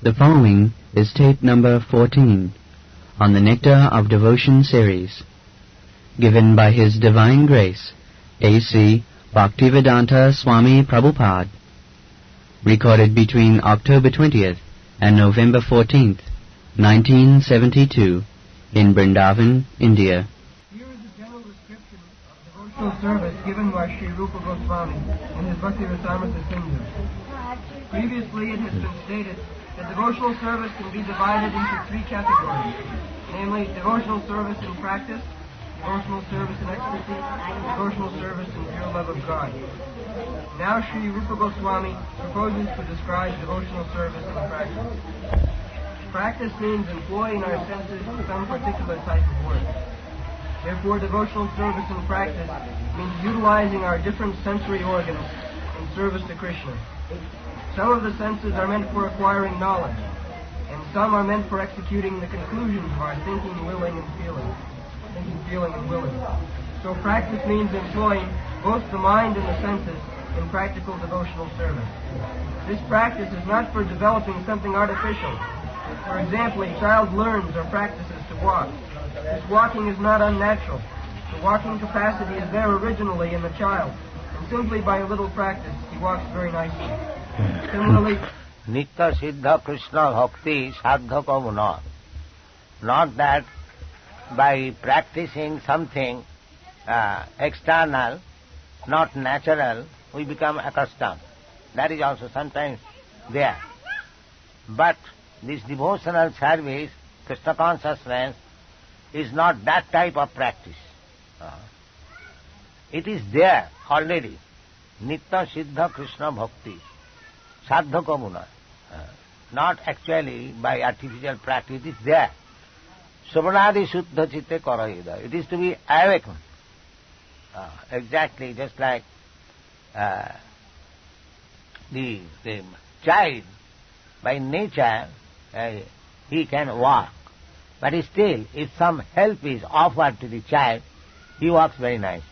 The following is tape number 14 on the Nectar of Devotion series, given by His Divine Grace, A.C. Bhaktivedanta Swami Prabhupada, recorded between October 20th and November 14th, 1972, in Vrindaban, India. Here is a general description of devotional service given by Sri Rupa Goswami in his Bhakti Rasamrita Sindhu. Previously it has been stated that devotional service can be divided into three categories, namely devotional service in practice, devotional service in ecstasy, and devotional service in pure love of God. Now Sri Rupa Goswami proposes to describe devotional service in practice. Practice means employing our senses in some particular type of work. Therefore, devotional service in practice means utilizing our different sensory organs in service to Krishna. Some of the senses are meant for acquiring knowledge, and some are meant for executing the conclusions of our thinking, willing, and feeling. Thinking, feeling, and willing. So practice means employing both the mind and the senses in practical devotional service. This practice is not for developing something artificial. For example, a child learns or practices to walk. This walking is not unnatural. The walking capacity is there originally in the child, and simply by a little practice, he walks very nicely. Similarly, Nitya Siddha Krishna Bhakti Sadha Kamuna. Not that by practicing something external, not natural, we become accustomed. That is also sometimes there. But this devotional service, Krishna consciousness, is not that type of practice. It is there already. Nitya Siddha Krishna Bhakti. Sadha Kamuna. Not actually by artificial practice, it is there. Savanadi Shuddha Chitte Karayeda. It is to be awakened. Exactly just like the child, by nature, he can walk. But still, if some help is offered to the child, he walks very nice.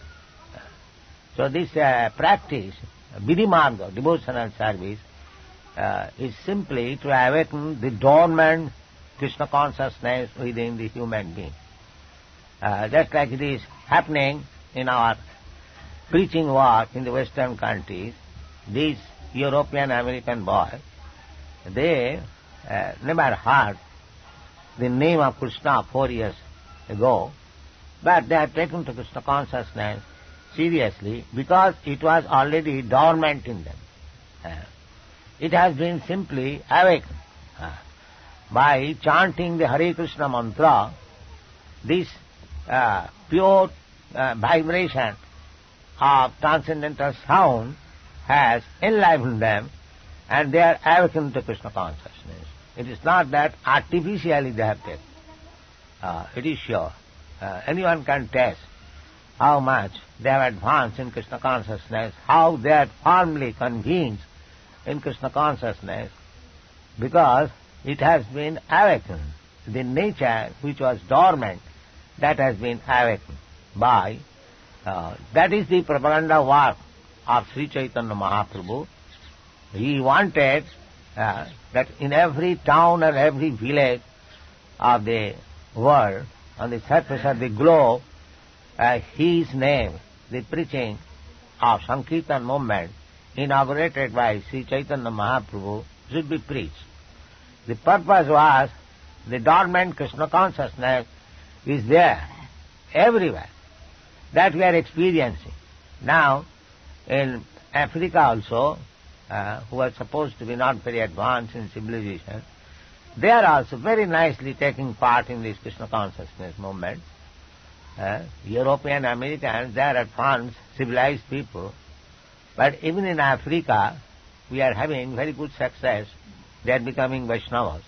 So this practice, Vidhimarga, devotional service, is simply to awaken the dormant Krishna consciousness within the human being. Just like it is happening in our preaching work in the Western countries, these European American boys, they never heard the name of Krishna 4 years ago, but they have taken to Krishna consciousness seriously because it was already dormant in them. It has been simply awakened. By chanting the Hare Krishna mantra, this pure vibration of transcendental sound has enlivened them, and they are awakened to Krishna consciousness. It is not that artificially they have taken. It is sure. Anyone can test how much they have advanced in Krishna consciousness, how they are firmly convinced in Krishna consciousness, because it has been awakened. The nature which was dormant, that has been awakened by, that is the propaganda work of Sri Chaitanya Mahaprabhu. He wanted that in every town and every village of the world, on the surface of the globe, his name, the preaching of Sankirtan movement, inaugurated by Sri Chaitanya Mahaprabhu, should be preached. The purpose was the dormant Krishna consciousness is there everywhere, that we are experiencing. Now, in Africa also, who are supposed to be not very advanced in civilization, they are also very nicely taking part in this Krishna consciousness movement. European Americans, they are advanced, civilized people, but even in Africa, we are having very good success. They are becoming Vaishnavas.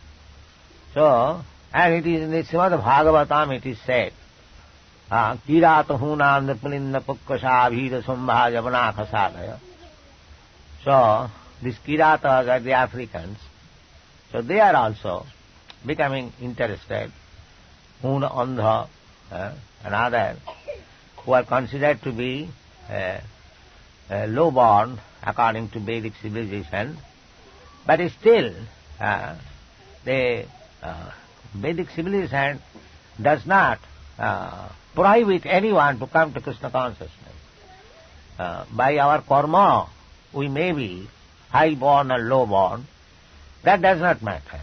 So, and it is in the Srimad Bhagavatam it is said, Kirata hunam pulinda pukkasa abhida sumbha javana khasadaya. So, these Kiratas are the Africans. So they are also becoming interested. Huna Andha and others who are considered to be low-born according to Vedic civilization, but still the Vedic civilization does not prohibit anyone to come to Krishna consciousness. By our karma, we may be high-born or low-born. That does not matter.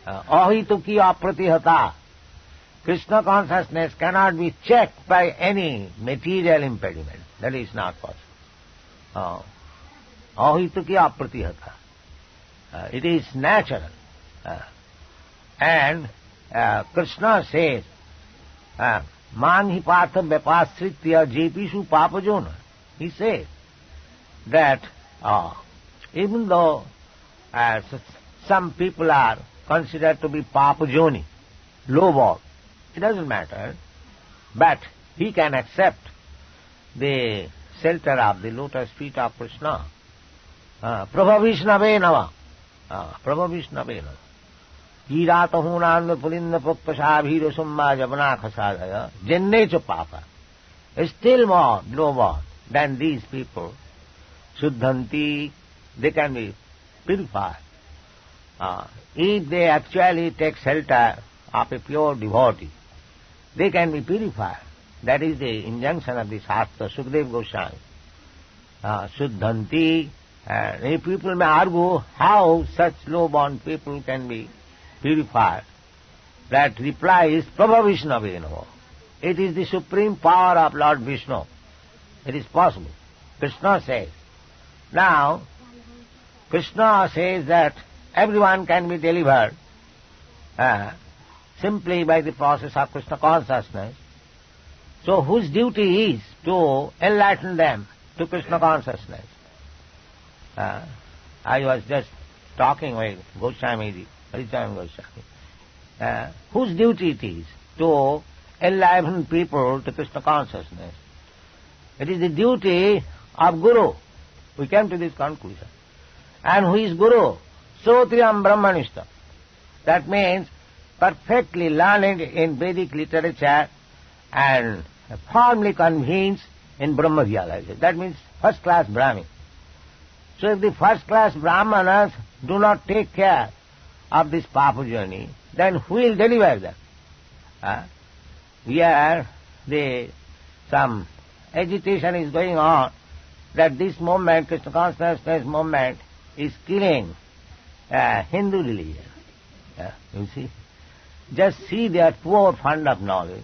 Ahituki apratihata. Krishna consciousness cannot be checked by any material impediment. That is not possible. Ahituki apratihata. It is natural. And Krishna says, Manhi partha vyapasritya jepishu papajona. He says that even though some people are considered to be papajoni, low-born, it doesn't matter, but he can accept the shelter of the lotus feet of Krishna. Prabhavishnave nama. Prabhavishnave nama. Hiratahunanda pulinda puktasabhira summa javana khasadaya jennecha papa. Still more low-born than these people. Shuddhanti, they can be purified. If they actually take shelter of a pure devotee, they can be purified. That is the injunction of the Shastra, Sukadeva Goswami. Shuddhanti, and if people may argue how such low-born people can be purified, that reply is Prabhavishnaveno. It is the supreme power of Lord Vishnu. It is possible. Krishna says. Now, Krishna says that everyone can be delivered simply by the process of Krishna consciousness. So whose duty is to enlighten them to Krishna consciousness? I was just talking with Goswami, Harishan Goswami. Whose duty it is to enlighten people to Krishna consciousness? It is the duty of Guru. We came to this conclusion. And who is Guru? Sotriyam Brahmanishtam. That means perfectly learned in Vedic literature and firmly convinced in Brahma realization. That means first-class Brahmin. So if the first-class Brahmanas do not take care of this Papa journey, then who will deliver them? Here, some agitation is going on that this movement, Krishna consciousness movement, is killing Hindu religion. You see? Just see their poor fund of knowledge.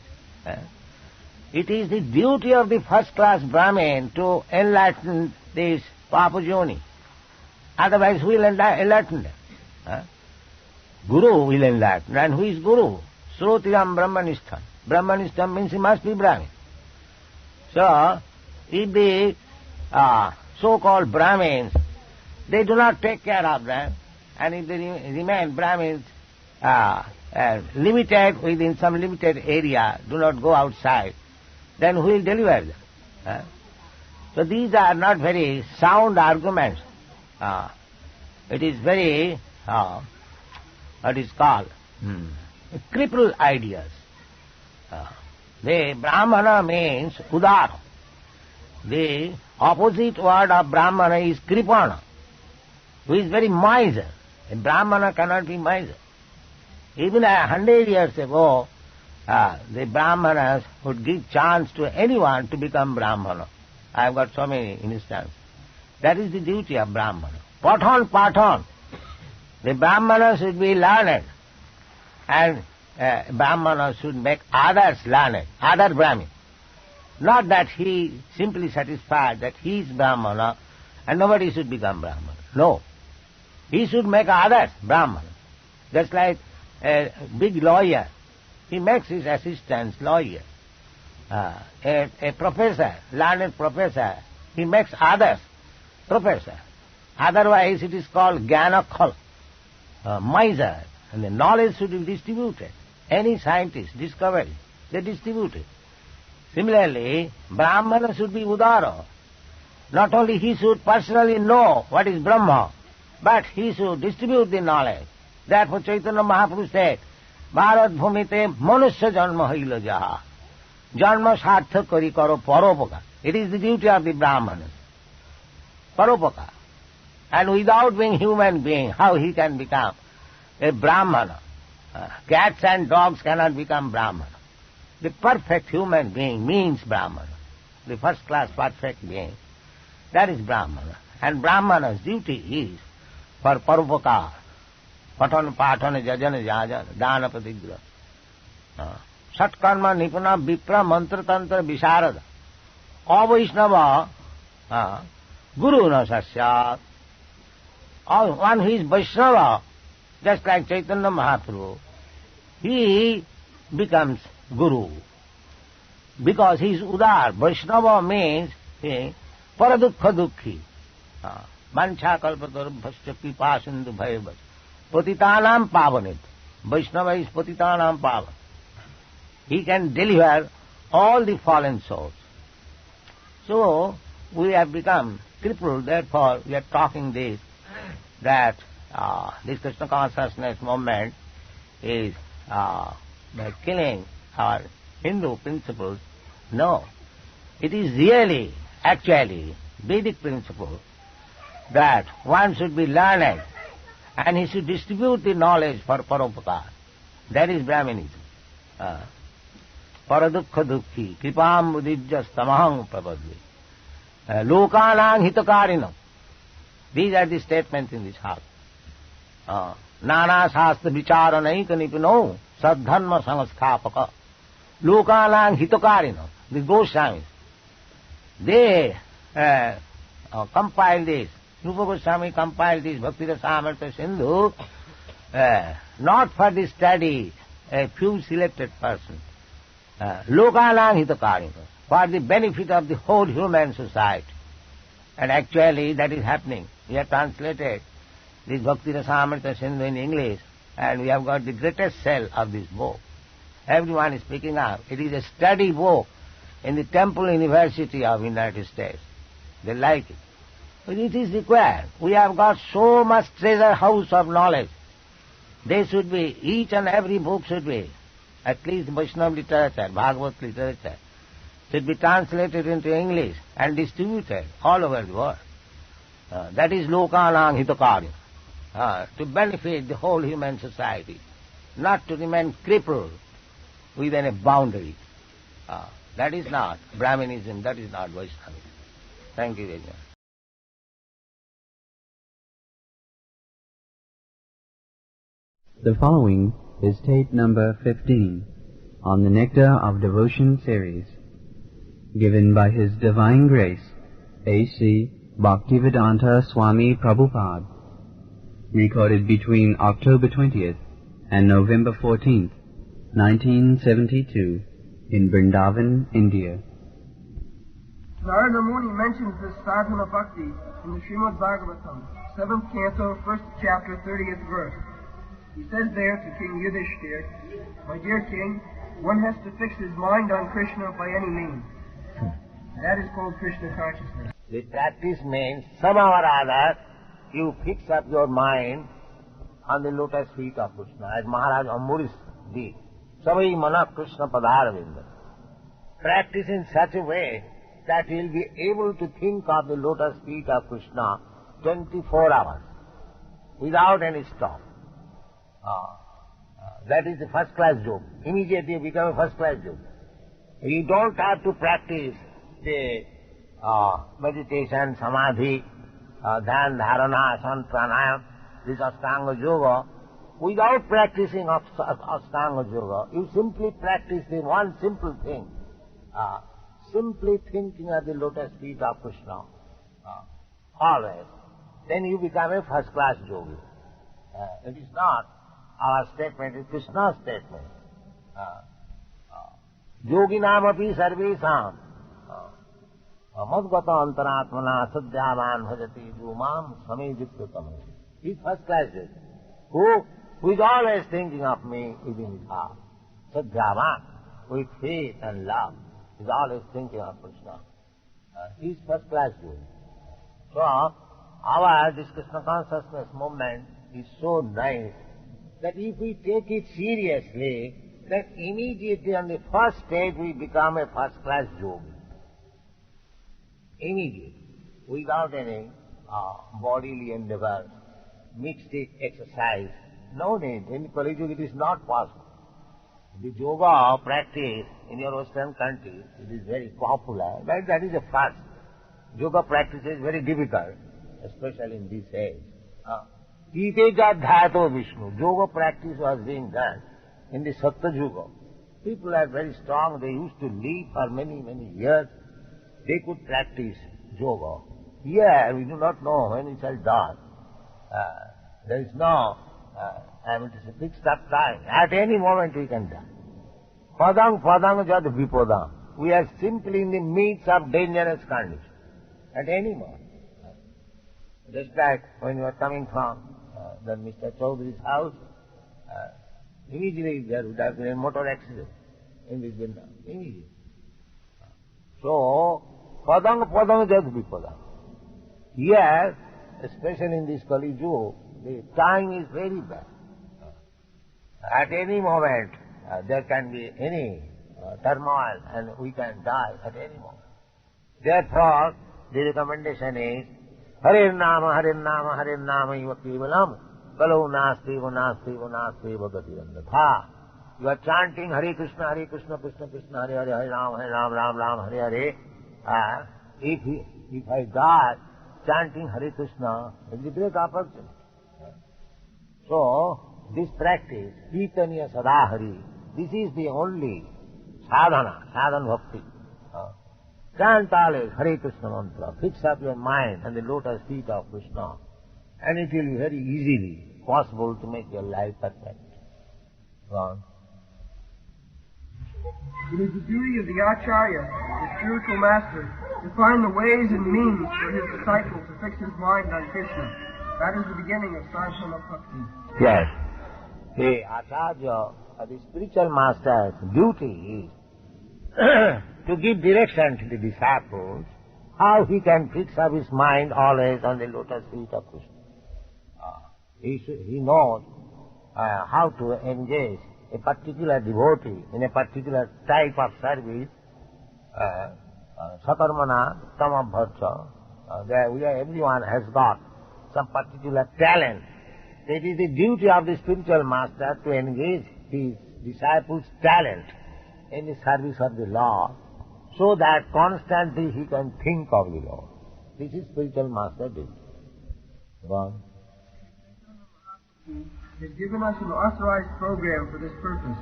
It is the duty of the first-class Brahmin to enlighten this Papa Joni. Otherwise, who will enlighten them? Guru will enlighten. And who is Guru? Srotiyam Brahmanishtam. Brahmanishtam means he must be Brahmin. So, if the so-called Brahmins, they do not take care of them, and if they remain Brahmins limited within some limited area, do not go outside, then who will deliver them? So these are not very sound arguments. It is very, what is called, crippled ideas. The Brahmana means Udara. The opposite word of Brahmana is Kripana, who is very miser. A Brahmana cannot be miser. Even 100 years ago, the Brahmanas would give chance to anyone to become Brahmana. I have got so many instances. That is the duty of Brahmana. Pathan. The Brahmana should be learned, and Brahmana should make others learned, other Brahmin. Not that he simply satisfied that he is Brahmana and nobody should become Brahmana. No. He should make others Brahmana. Just like a big lawyer, he makes his assistants lawyer. A professor, learned professor, he makes others professor. Otherwise it is called Jnana-khala, miser, and the knowledge should be distributed. Any scientist discovery, they distribute it. Similarly, Brahmana should be Udara. Not only he should personally know what is Brahma, but he should distribute the knowledge. Therefore Chaitanya Mahaprabhu said, Bharat bhumite manusya janma haila jaha. Janma sartha kari karo paropoka. It is the duty of the Brahmanas. Paropoka. And without being human being, how he can become a Brahmana? Cats and dogs cannot become Brahman. The perfect human being means Brahman. The first class perfect being, that is Brahman. And Brahmana's duty is for Parupakar, Patana, Patana, Jajana, Jajana, Dana, Patigra. Satkarma, Nipuna, Vipra, Mantra, Tantra, Visharada. Avaishnava, Guru na sasyat. One who is Vaishnava, just like Chaitanya Mahaprabhu, he becomes Guru. Because he is Udar. Vaishnava means Paradukha Dukhi. Mancha kalpatar bhasya pipa sindhu bhayavad. Patitanam pavanit. Vaishnava is Patitanam pavan. He can deliver all the fallen souls. So, we have become crippled, therefore we are talking this, that this Krishna consciousness movement is killing our Hindu principles. No. It is really, actually, Vedic principle that one should be learned and he should distribute the knowledge for Parupakar. That is Brahmanism. Paradukha dukhi, kripam mudijya stamaham prapadvi. Lokanang hitakarinam. These are the statements in this house. Nana shastra vichara naika nipino sadharma samastapaka. Lokanang hitakarinam. The Goswamis, they compiled this. Rupa Goswami compiled this Bhakti Rasamrita Sindhu not for the study a few selected persons. Lokanang hitakarinam, for the benefit of the whole human society. And actually that is happening. We have translated this Bhakti Rasamrita Sindhu in English, and we have got the greatest sale of this book. Everyone is picking up. It is a study book in the Temple University of United States. They like it. But it is required. We have got so much treasure house of knowledge. They should be, each and every book should be, at least Vaishnava literature, Bhagavad literature, should be translated into English and distributed all over the world. That is Lokanang Hitakarim, to benefit the whole human society, not to remain crippled within a boundary. That is not Brahmanism, that is not Vaishnavism. Thank you very much. The following is tape number 15 on the Nectar of Devotion series, given by His Divine Grace, A.C. Bhaktivedanta Swami Prabhupada, recorded between October 20th and November 14th, 1972, in Vrindaban, India. Narada Muni mentions this sadhana bhakti in the Srimad Bhagavatam, 7th canto, 1st chapter, 30th verse. He says there to King Yudhishthir, "My dear king, one has to fix his mind on Krishna by any means." That is called Krishna consciousness. The practice means somehow or other you fix up your mind on the lotus feet of Krishna, as Maharaj Amburis did. Savai mana Krishna padaravinda. Practice in such a way that you will be able to think of the lotus feet of Krishna 24 hours without any stop. That is the first class job. Immediately you become a first class job. You don't have to practice the meditation, samadhi, dhyan, dharana, asana, pranayam, this Ashtanga Yoga. Without practicing Ashtanga Yoga, you simply practice the one simple thing, simply thinking of the lotus feet of Krishna, always. Then you become a first class yogi. It is not our statement, it is Krishna's statement. Yoginam api sarvesam madgata antaratmana sadhyavan bhajati jumam samejityatam. He is first class yogi, who is always thinking of me within his heart. Sadhyavan, with faith and love, is always thinking of Krishna. He is first class yogi. So, this Krishna consciousness movement is so nice that if we take it seriously, then immediately on the first stage we become a first class yogi. Immediately, without any bodily endeavor, mystic exercise, No need. In Kali Yuga it is not possible. The yoga practice in your Western countries, it is very popular, but that is a first. Yoga practice is very difficult, especially in this age. Iteja Dhyato Vishnu. Yoga practice was being done in the Satya Yuga. People are very strong. They used to live for many, many years. They could practice yoga. Here, we do not know when we shall die. There is no, it is a fixed up time. At any moment we can die. Padang jad vipadang. We are simply in the midst of dangerous condition. At any moment. Just like when you are coming from the Mr. Chaudhry's house, immediately there would have been a motor accident in this Vrindaban. Immediately. So, padang jad vipadang. Here, especially in this Kali Yuga, the time is very bad. At any moment, there can be any turmoil and we can die at any moment. Therefore, the recommendation is, Hare Nama, Iva Kevalam, Kalau Nasti, Nasti, Bhagati Vandhatha. You are chanting Hare Krishna, Krishna Krishna, Hare Hare, Hare Ram, Hare Hare. If I die chanting Hare Krishna, it is a great opportunity. So, this practice, Kirtaniya Sadahari, this is the only sadhana bhakti. Chant always Hare Krishna mantra. Fix up your mind on the lotus feet of Krishna, and it will be very easily possible to make your life perfect. Go. It is the duty of the Acharya, the spiritual master, to find the ways and means for his disciple to fix his mind on Krishna. That is the beginning of sadhana bhakti. Yes. The Acharya, the spiritual master's duty is to give direction to the disciples how he can fix up his mind always on the lotus feet of Krishna. He knows how to engage a particular devotee in a particular type of service, sakarmana, tamabhacha. Everyone has got some particular talent. It is the duty of the spiritual master to engage his disciples' talent in the service of the Lord, so that constantly he can think of the Lord. This is spiritual master duty. Go on. Has given us an authorized program for this purpose,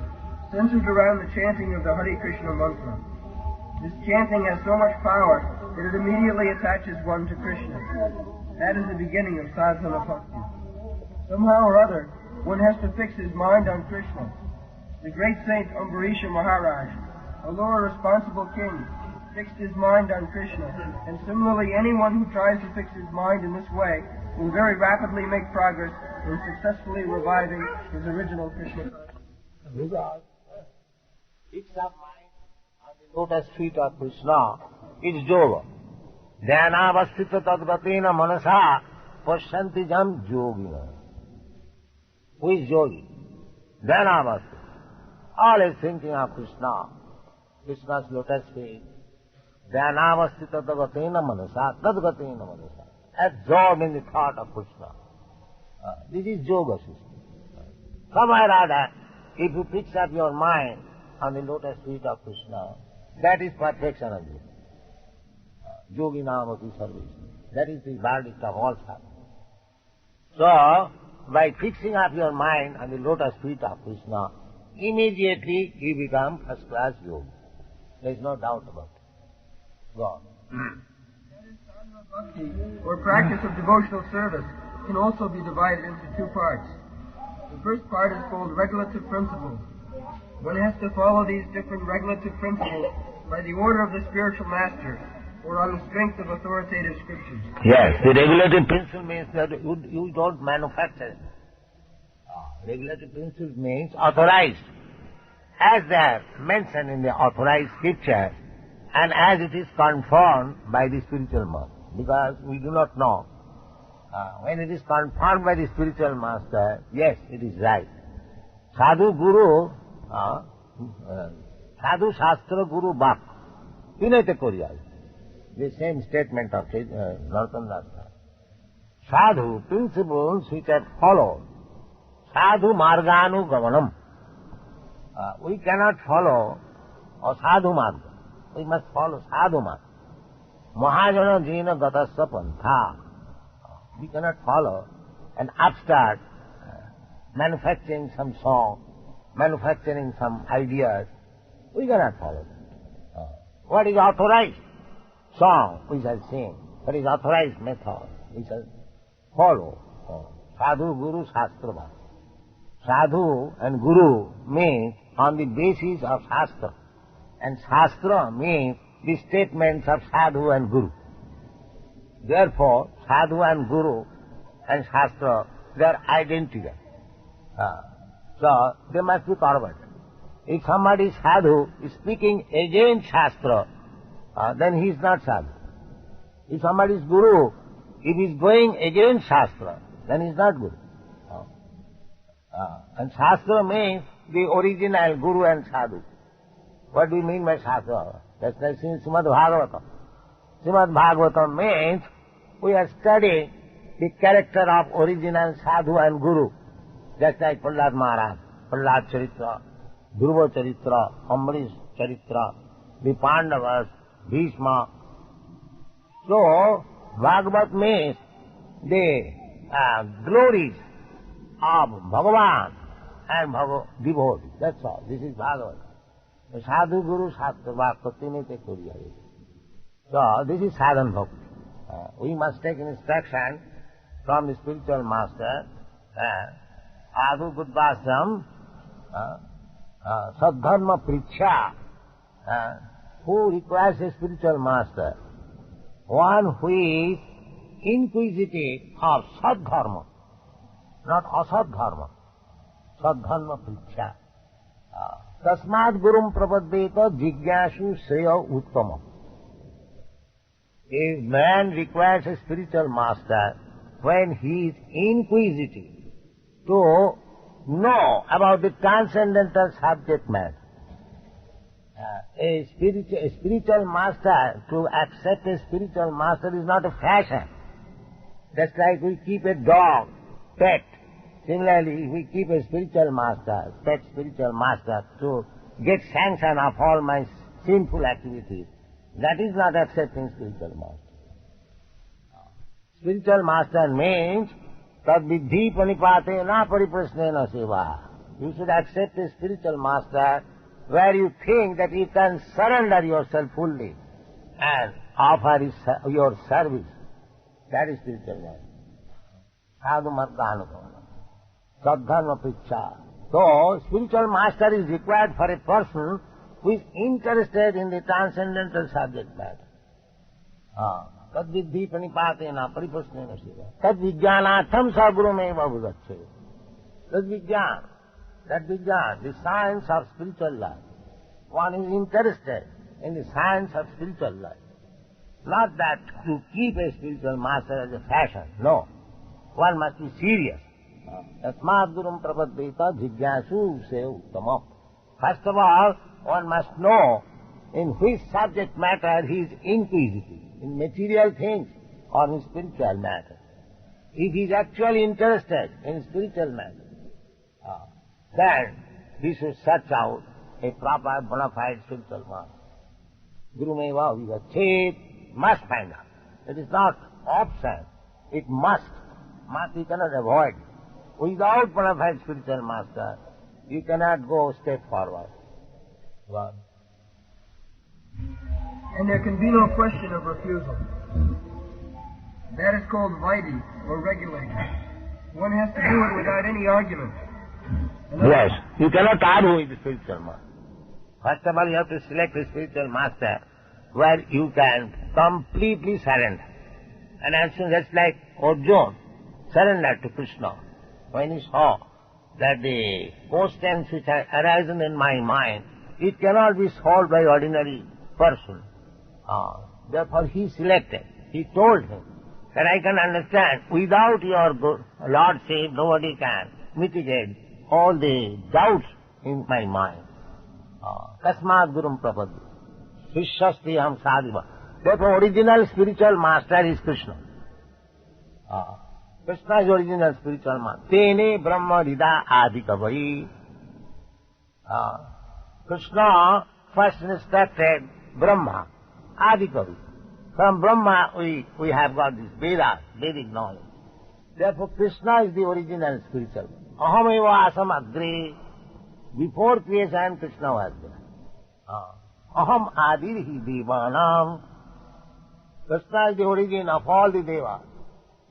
centered around the chanting of the Hare Krishna mantra. This chanting has so much power that it immediately attaches one to Krishna. That is the beginning of sadhana bhakti. Somehow or other, one has to fix his mind on Krishna. The great saint Ambarisha Maharaj, a lower responsible king, fixed his mind on Krishna, and similarly anyone who tries to fix his mind in this way will very rapidly make progress in successfully reviving his original Krishna consciousness. Because fix up mind on the lotus feet of Krishna is yoga. Dhyanavastita tadgatena manasa pasyanti jam yogina. Who is yogi? Dhyanavastita. Always thinking of Krishna, Krishna's lotus feet. Dhyanavastita tadgatena manasa, tadgatena manasa. Absorbed in the thought of Krishna. This is yoga system. Somewhere or other, if you fix up your mind on the lotus feet of Krishna, that is perfection of yoga. Yogi namati service. That is the verdict of all sadhana. So, by fixing up your mind on the lotus feet of Krishna, immediately you become first class yogi. There is no doubt about it. Go on. Bhakti, or practice of devotional service, can also be divided into two parts. The first part is called regulative principles. One has to follow these different regulative principles by the order of the spiritual master, or on the strength of authoritative scriptures. Yes, the regulative principle means that you don't manufacture. Regulative principle means authorized. As they are mentioned in the authorized scriptures, and as it is confirmed by the spiritual master. Because we do not know. When it is confirmed by the spiritual master, yes, it is right. Sadhu Guru, Sadhu Shastra Guru Bak, Vinayate Koriyal. The same statement of Narottam Das. Sadhu principles which are followed, sadhu marganugamanam. We cannot follow a sadhu marga. We must follow sadhu marga. Mahajana jina gatasya pantha. We cannot follow an upstart manufacturing some song, manufacturing some ideas. We cannot follow that. What is authorized song we shall sing. What is authorized method we shall follow. Sadhu, Guru, Shastra. Sadhu and Guru means on the basis of Shastra. And Shastra means the statements of Sadhu and Guru. Therefore, Sadhu and Guru and Shastra, they are identical. So, they must be corroborated. If somebody Sadhu is speaking against Shastra, then he is not Sadhu. If somebody is Guru, if he is going against Shastra, then he is not Guru. And Shastra means the original Guru and Sadhu. What do you mean by Shastra? That's like in Srimad Bhagavatam. Srimad Bhagavatam means we are studying the character of original Sadhu and Guru. Just like Prahlad Maharaj, Prahlad Charitra, Dhruva Charitra, Ambarish Charitra, the Pandavas, Bhishma. So, Bhagavat means the glories of Bhagavan and devotees. That's all. This is Bhagavat. Sadhu Guru Shastra Bhakti Nite Kuriya. So, this is sadhan bhakti. We must take instruction from the spiritual master. Adhu Buddhasam Sadharma Pricha, who requires a spiritual master, one who is inquisitive of Sadharma, not Asadharma, Sadharma Pricha. Tasmad Gurum Prapaddeta Jigyashu Sreya Uttama. A man requires a spiritual master when he is inquisitive to know about the transcendental subject matter. A spiritual master, to accept a spiritual master is not a fashion. Just like we keep a dog, pet. Similarly, we keep a spiritual master, pet spiritual master, to get sanction of all my sinful activities. That is not accepting spiritual master. Spiritual master means tad vidhi panipate na pariprasnena seva. You should accept a spiritual master where you think that you can surrender yourself fully and offer your service. That is spiritual master. Sadhu marganukam. Sadharma pricha. So, spiritual master is required for a person who is interested in the transcendental subject matter. Tad vidhi panipatena paripasnena siva. Tad vijnanatham sagurumeva bhudatse. Tad vijnana. That vijnana, the science of spiritual life. One is interested in the science of spiritual life. Not that to keep a spiritual master as a fashion. No. One must be serious. Tasmad gurum prapaddeta jigyasu se uttamam. First of all, one must know in which subject matter he is inquisitive, in material things or in spiritual matter. If he is actually interested in spiritual matter, then he should search out a proper bona fide spiritual master. Guru meva vivachet, must find out. It is not option, it must. Must you cannot avoid. Without bona fide spiritual master, you cannot go a step forward. Well, And there can be no question of refusal. That is called vaidhi, or regulating. One has to do it without any argument. yes, you cannot argue with the spiritual master. First of all, you have to select a spiritual master where you can completely surrender. And as soon as like Arjuna surrendered to Krishna, when he saw that the questions which have arisen in my mind, it cannot be solved by ordinary person. Therefore he selected. He told him that I can understand, without your lordship nobody can mitigate all the doubts in my mind. Tasmad gurum prapaddi. Shishyastiham sadhiva. Therefore original spiritual master is Krishna. Krishna is original spiritual man. Tene Brahma Rida Adi Kavai. Krishna first instructed Brahma, Adi Kavi. From Brahma we have got this Veda, Vedic knowledge. Therefore Krishna is the original spiritual man. Aham eva asam agre. Before creation Krishna was there. Aham adirhi devanam. Krishna is the origin of all the devas.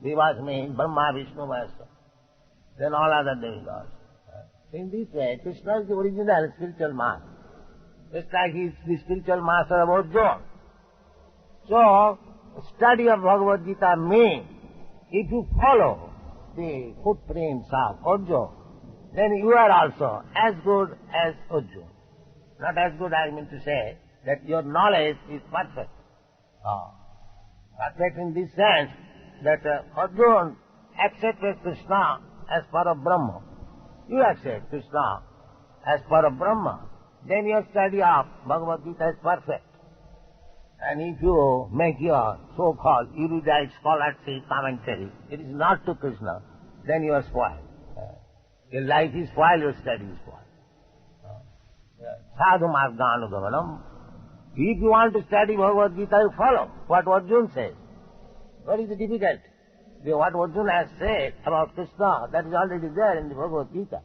Devas means Brahma, Vishnu, Maheshwar. Then all other demigods. In this way, Krishna is the original spiritual master. Just like he is the spiritual master of Arjuna. So, study of Bhagavad Gita means, if you follow the footprints of Arjuna, then you are also as good as Arjuna. Not as good, I mean to say, that your knowledge is perfect. Perfect in this sense, that Arjuna accepted Krishna as Parabrahma. You accept Krishna as Parabrahma. Then your study of Bhagavad Gita is perfect. And if you make your so-called erudite scholarship commentary, it is not to Krishna, then you are spoiled. Your life is spoiled, your study is spoiled. Sadhu marganugamanam. If you want to study Bhagavad Gita, you follow what Arjuna says. What is the difficulty? What Arjuna has said about Krishna, that is already there in the Bhagavad Gita.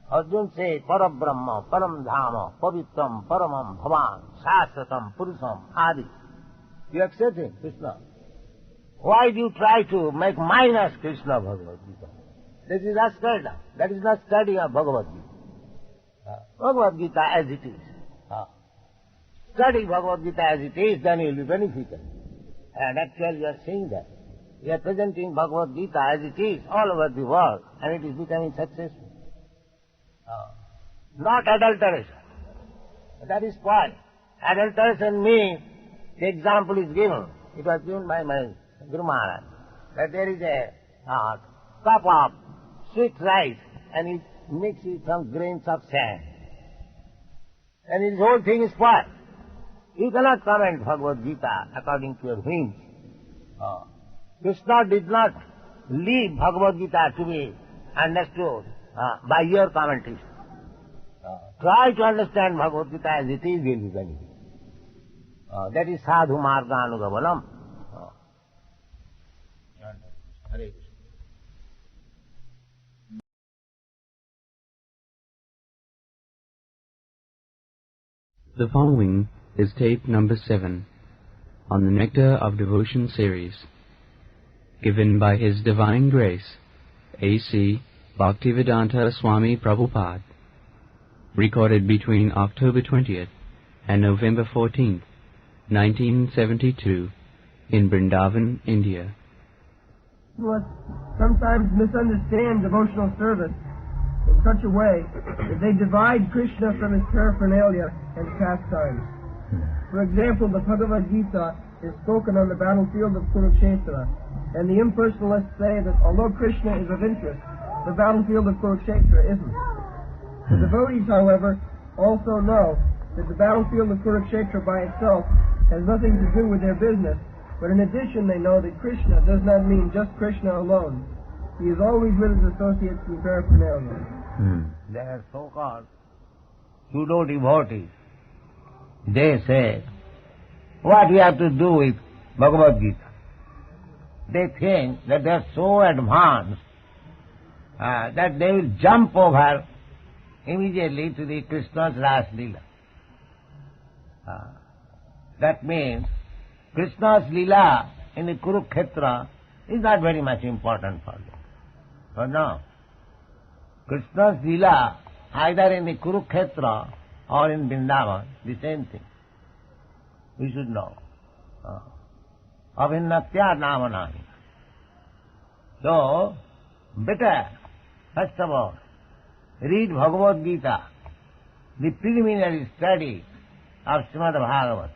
Arjuna says, Parabrahma, Param Dhama, Pavitram, Paramam, Bhavan, Shastratam, Purusam, Adi. You accept him, Krishna. Why do you try to make minus Krishna Bhagavad Gita? This is not study. That is not study of Bhagavad Gita. Bhagavad Gita as it is. Study Bhagavad Gita as it is, then you will be benefited. And actually you are seeing that. We are presenting Bhagavad Gita as it is all over the world, and it is becoming successful. Not adulteration. That is why. Adulteration means, the example is given. It was given by my Guru Maharaj, that there is a cup of sweet rice, and it mixes with some grains of sand. And his whole thing is spoiled. You cannot comment Bhagavad Gita according to your whims. Krishna did not leave Bhagavad Gita to be understood by your commentaries. Try to understand Bhagavad Gita as it is, will be beneficial. That is sadhu marganugamanam. Hare Krishna. The following is tape number 7 on the Nectar of Devotion series, given by His Divine Grace, A.C. Bhaktivedanta Swami Prabhupada, recorded between October 20th and November 14th, 1972, in Vrindaban, India. Must sometimes misunderstand devotional service in such a way that they divide Krishna from his paraphernalia and pastimes. For example, the Bhagavad Gita is spoken on the battlefield of Kurukshetra, and the impersonalists say that although Krishna is of interest, the battlefield of Kurukshetra isn't. The devotees, however, also know that the battlefield of Kurukshetra by itself has nothing to do with their business, but in addition they know that Krishna does not mean just Krishna alone. He is always with his associates in paraphernalia. They are so-called pseudo-devotees. They say, what we have to do with Bhagavad Gita? They think that they are so advanced that they will jump over immediately to the Krishna's Ras Leela. That means Krishna's Leela in the Kurukshetra is not very much important for them. But no. Krishna's Leela, either in the Kurukshetra or in Vrindaban, the same thing. We should know. Avinnatya namanani. So, better, first of all, read Bhagavad Gita, the preliminary study of Srimad Bhagavatam.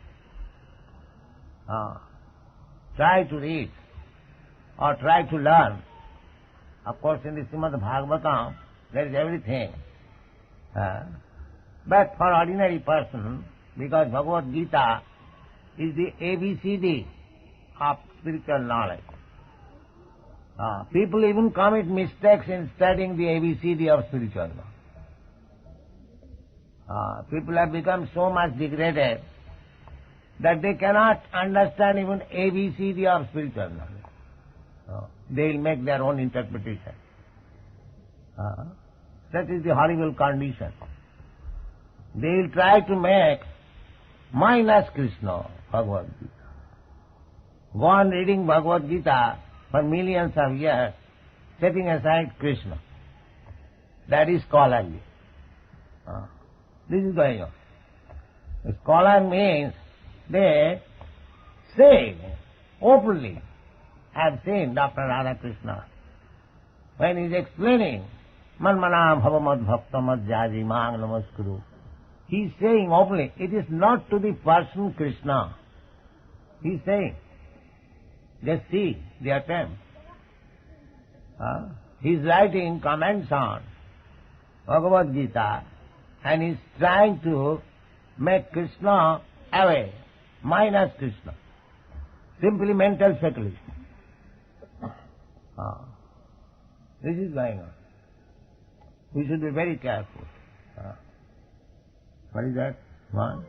Try to read or try to learn. Of course, in the Srimad Bhagavatam, there is everything. But for ordinary person, because Bhagavad Gita is the ABCD of spiritual knowledge. People even commit mistakes in studying the ABCD of spiritual knowledge. People have become so much degraded that they cannot understand even ABCD of spiritual knowledge. They will make their own interpretation. That is the horrible condition. They will try to make minus Krishna Bhagavad Gita. Go on reading Bhagavad Gita for millions of years, setting aside Krishna. That is scholarly. This is going on. A scholar means they say openly, I have seen Dr. Radha Krishna, when he is explaining Manmanam Bhavamad Bhaktamad Jaji Mang Namaskuru, he is saying openly, it is not to the person Krishna. He is saying, just see the attempt. He is writing comments on Bhagavad Gita and he is trying to make Krishna away, minus Krishna. Simply mental speculation. This is going on. We should be very careful. What is that? One?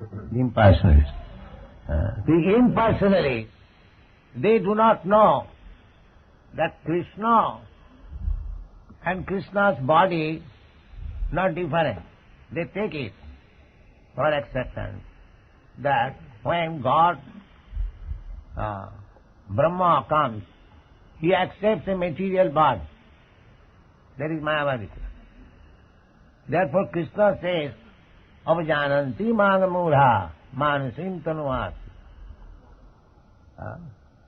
The impersonalists. The impersonalists, they do not know that Krishna and Krishna's body not different. They take it for acceptance that when God, Brahma comes, he accepts a material body. That is Mayavadika. Therefore Krishna says, Avajananti Magamudha Manasim Tanuati.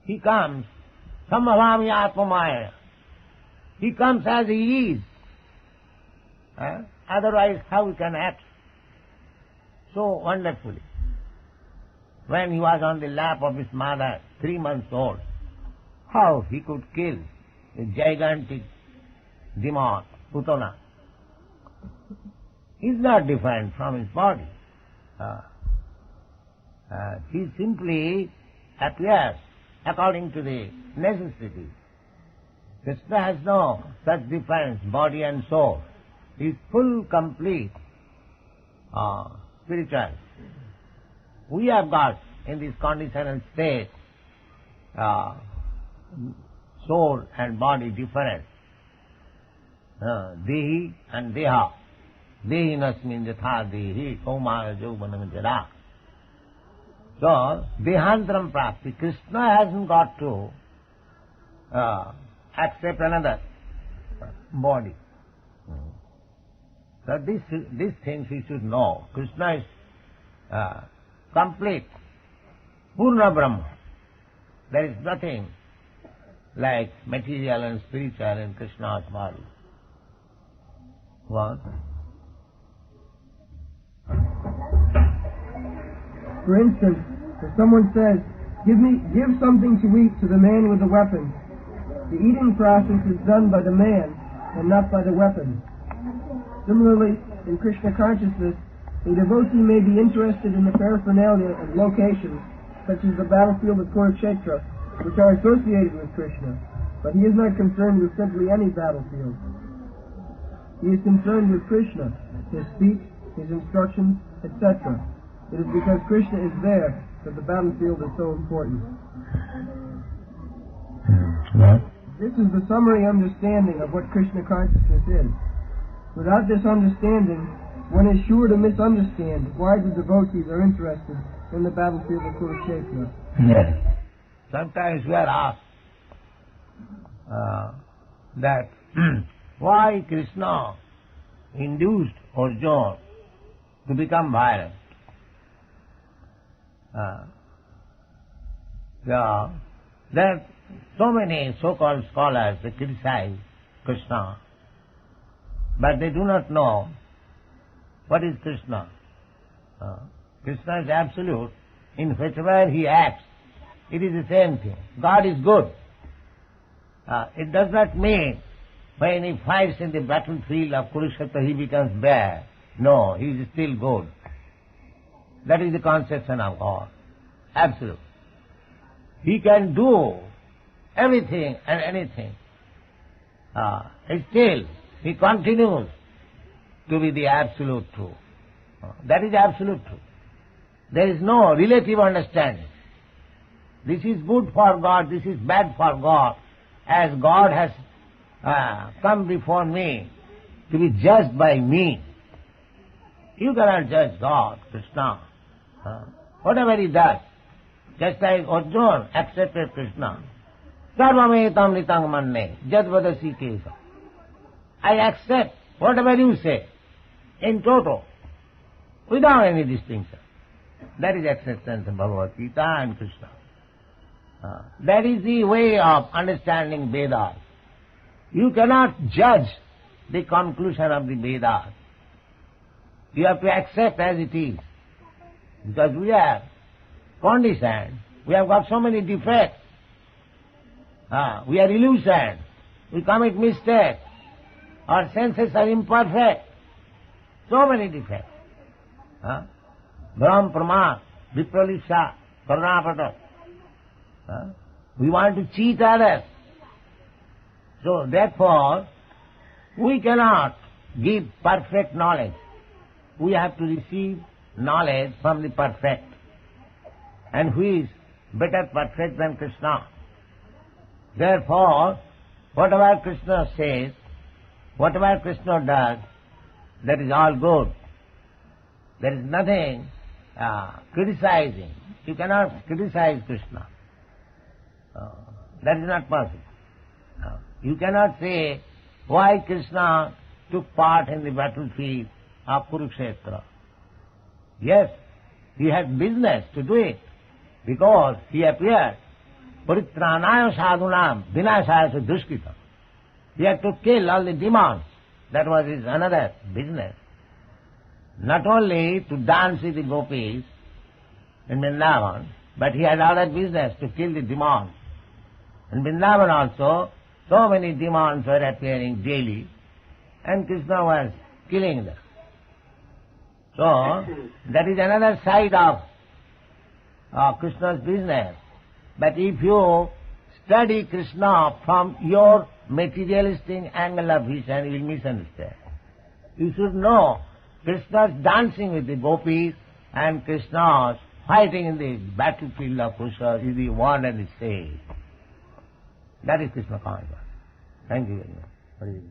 He comes, Samavami Atmamaya. He comes as he is. Otherwise how he can act so wonderfully? When he was on the lap of his mother, 3 months old, how he could kill a gigantic demon, Putana. He is not different from his body. He simply appears according to the necessity. Krishna has no such difference, body and soul. He is full, complete, spiritual. We have got in this conditional state soul and body different. Dehi and Deha. Dehi nasmin jatha dehi kaumaya jauvanam jara. So, Dehantram prapti. Krishna hasn't got to accept another body. So these things we should know. Krishna is complete, Purna Brahma. There is nothing like material and spiritual in Krishna's body. What? For instance, if someone says, give something to eat to the man with the weapon, the eating process is done by the man and not by the weapon. Similarly, in Krishna consciousness, a devotee may be interested in the paraphernalia of locations, such as the battlefield of Kurukshetra, which are associated with Krishna, but he is not concerned with simply any battlefield. He is concerned with Krishna, his speech, his instructions, etc. It is because Krishna is there that the battlefield is so important. This is the summary understanding of what Krishna consciousness is. Without this understanding, one is sure to misunderstand why the devotees are interested in the battlefield of Kurukshetra. Yes. Sometimes we are asked that why Krishna induced Arjuna to become violent. There are so many so-called scholars that criticize Krishna, but they do not know what is Krishna. Krishna is absolute. In whichever he acts, it is the same thing. God is good. It does not mean when he fights in the battlefield of Kurukshetra he becomes bad. No, he is still good. That is the conception of God. Absolute. He can do everything and anything. Still, he continues to be the absolute truth. That is absolute truth. There is no relative understanding. This is good for God, this is bad for God. As God has come before me to be judged by me, you cannot judge God, Krishna. Whatever he does, just like Arjuna accepted Krishna. Sarvametam nitang manne, jad vadasi kesa. I accept whatever you say, in toto, without any distinction. That is acceptance of Bhagavad Gita and Krishna. That is the way of understanding Vedas. You cannot judge the conclusion of the Vedas. You have to accept as it is. Because we are conditioned, we have got so many defects. We are illusioned, we commit mistakes, our senses are imperfect. So many defects. Brahm Pramad, Vipralisha, Karunapata. We want to cheat others. So therefore, we cannot give perfect knowledge. We have to receive knowledge from the perfect. And who is better perfect than Krishna? Therefore, whatever Krishna says, whatever Krishna does, that is all good. There is nothing criticizing. You cannot criticize Krishna. That is not possible. You cannot say why Krishna took part in the battlefield of Kurukshetra. Yes, he had business to do it, because he appeared Paritranaya sadhunam vinashaya dushkita. He had to kill all the demons. That was his another business. Not only to dance with the gopis in Vrindaban, but he had other business to kill the demons. In Vrindaban also, so many demons were appearing daily, and Krishna was killing them. So, that is another side of Krishna's business. But if you study Krishna from your materialistic angle of vision, you will misunderstand. You should know Krishna's dancing with the gopis and Krishna's fighting in the battlefield of Kurukshetra is the one and the same. That is Krishna consciousness. Thank you very much.